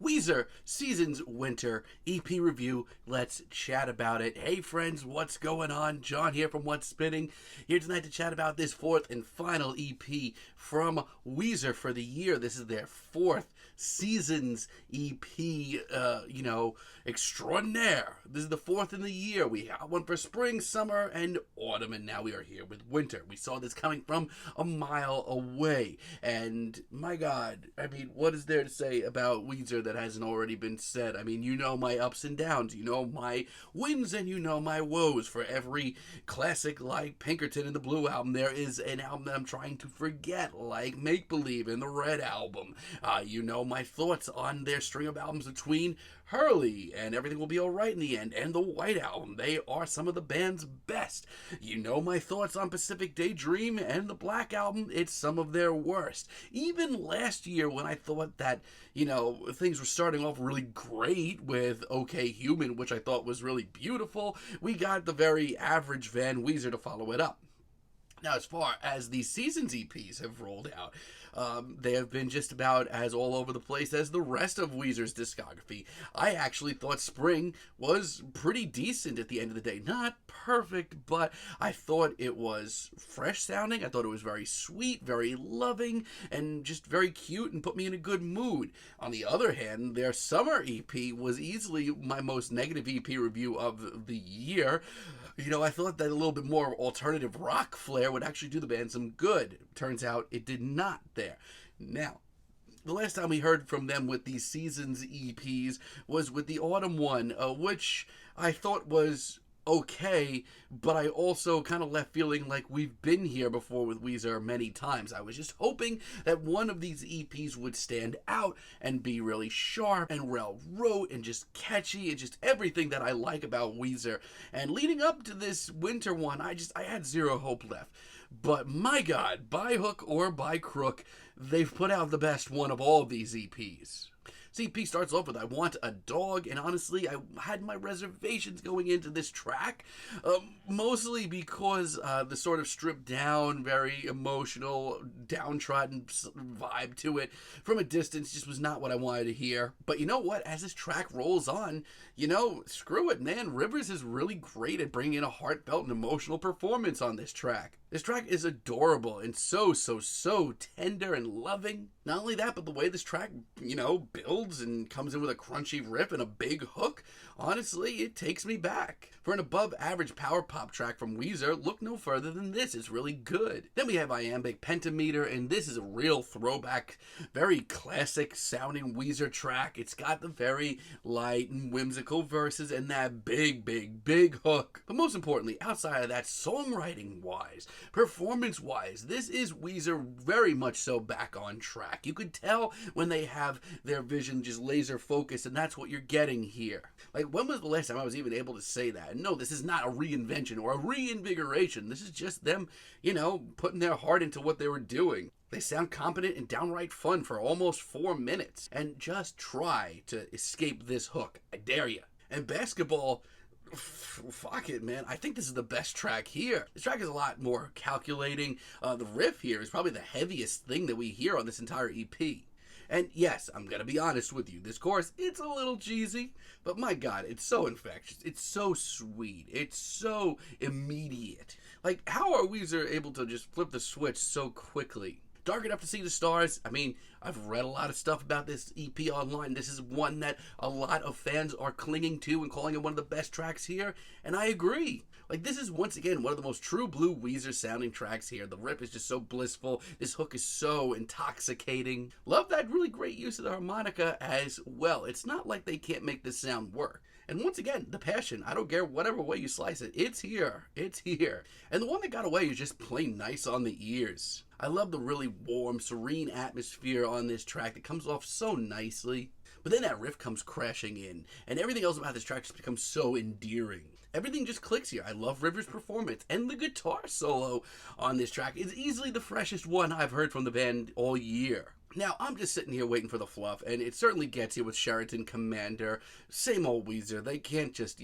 Weezer Seasons Winter EP review. Let's chat about it. Hey friends, what's going on? John here from What's Spinning, here tonight to chat about this fourth and final EP from Weezer for the year. This is their fourth Seasons EP, extraordinaire. This is the fourth in the year. We have one for spring, summer, and autumn, and now we are here with winter. We saw this coming from a mile away, and my God, I mean, what is there to say about Weezer that hasn't already been said? I mean, you know my ups and downs, you know my wins, and you know my woes. For every classic like Pinkerton and the Blue Album, there is an album that I'm trying to forget, like Make Believe and the Red Album. You know my thoughts on their string of albums between Hurley and Everything Will Be Alright in the End and the White Album. They are some of the band's best. You know my thoughts on Pacific Daydream and the Black Album. It's some of their worst. Even last year when I thought that, things were starting off really great with OK Human, which I thought was really beautiful, we got the very average Van Weezer to follow it up. Now, as far as the Seasons EPs have rolled out, they have been just about as all over the place as the rest of Weezer's discography. I actually thought Spring was pretty decent at the end of the day. Not perfect, but I thought it was fresh sounding. I thought it was very sweet, very loving, and just very cute and put me in a good mood. On the other hand, their Summer EP was easily my most negative EP review of the year. I thought that a little bit more alternative rock flair would actually do the band some good. Turns out it did not there. Now, the last time we heard from them with these Seasons EPs was with the Autumn one, which I thought was okay, but I also kind of left feeling like we've been here before with Weezer many times. I was just hoping that one of these EPs would stand out and be really sharp and well wrote and just catchy and just everything that I like about Weezer. And leading up to this winter one, I had zero hope left. But my God, by hook or by crook, they've put out the best one of all of these EPs. CP starts off with I Want a Dog, and honestly, I had my reservations going into this track, mostly because the sort of stripped down, very emotional, downtrodden vibe to it from a distance just was not what I wanted to hear. But you know what? As this track rolls on, screw it, man. Rivers is really great at bringing in a heartfelt and emotional performance on this track. This track is adorable and so tender and loving. Not only that, but the way this track, builds and comes in with a crunchy riff and a big hook, honestly, it takes me back. For an above average power pop track from Weezer, look no further than this. It's really good. Then we have Iambic Pentameter, and this is a real throwback, very classic sounding Weezer track. It's got the very light and whimsical verses and that big hook. But most importantly, outside of that, songwriting wise, performance wise, this is Weezer very much so back on track. You could tell when they have their vision just laser focused, and that's what you're getting here. Like, when was the last time I was even able to say that? No, this is not a reinvention or a reinvigoration. This is just them, putting their heart into what they were doing. They sound competent and downright fun for almost 4 minutes. And just try to escape this hook. I dare you. And Basketball, fuck it, man. I think this is the best track here. This track is a lot more calculating. The riff here is probably the heaviest thing that we hear on this entire EP. And yes, I'm gonna be honest with you, this chorus, it's a little cheesy, but my God, it's so infectious. It's so sweet. It's so immediate. Like, how are Weezer able to just flip the switch so quickly? Dark Enough to See the Stars. I mean, I've read a lot of stuff about this EP online. This is one that a lot of fans are clinging to and calling it one of the best tracks here, and I agree. Like, this is once again one of the most true blue Weezer sounding tracks here. The riff is just so blissful. This hook is so intoxicating. Love that really great use of the harmonica as well. It's not like they can't make this sound work. And once again, the passion, I don't care whatever way you slice it, it's here. It's here. And the one that got away is just plain nice on the ears. I love the really warm, serene atmosphere on this track that comes off so nicely. But then that riff comes crashing in, and everything else about this track just becomes so endearing. Everything just clicks here. I love Rivers' performance, and the guitar solo on this track is easily the freshest one I've heard from the band all year. Now, I'm just sitting here waiting for the fluff, and it certainly gets here with Sheraton Commander. Same old Weezer. They can't just,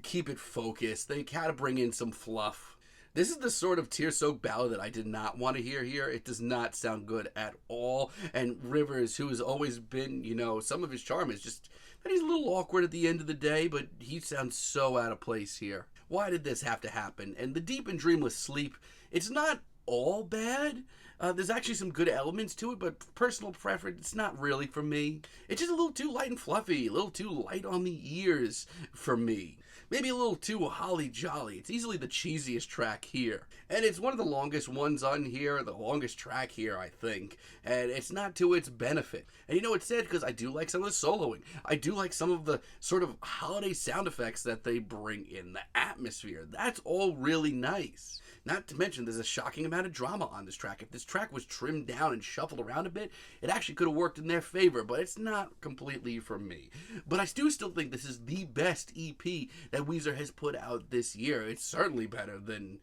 keep it focused. They gotta bring in some fluff. This is the sort of tear-soaked ballad that I did not want to hear here. It does not sound good at all. And Rivers, who has always been, some of his charm is just that he's a little awkward at the end of the day, but he sounds so out of place here. Why did this have to happen? And the deep and dreamless sleep, it's not all bad. There's actually some good elements to it, but personal preference, it's not really for me. It's just a little too light and fluffy, a little too light on the ears for me. Maybe a little too holly jolly. It's easily the cheesiest track here. And it's one of the longest ones on here, the longest track here, I think. And it's not to its benefit. And it's sad because I do like some of the soloing. I do like some of the sort of holiday sound effects that they bring in, the atmosphere. That's all really nice. Not to mention, there's a shocking amount of drama on this track. If this track was trimmed down and shuffled around a bit, it actually could have worked in their favor, but it's not completely for me. But I do still think this is the best EP that Weezer has put out this year. It's certainly better than,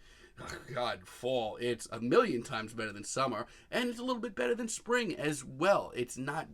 fall. It's a million times better than summer, and it's a little bit better than spring as well. It's not,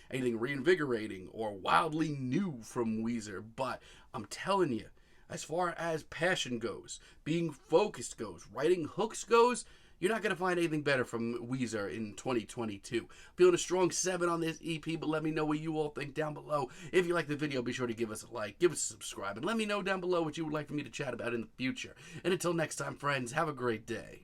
anything reinvigorating or wildly new from Weezer, but I'm telling you, as far as passion goes, being focused goes, writing hooks goes, you're not going to find anything better from Weezer in 2022. Feeling a strong 7 on this EP, but let me know what you all think down below. If you like the video, be sure to give us a like, give us a subscribe, and let me know down below what you would like for me to chat about in the future. And until next time, friends, have a great day.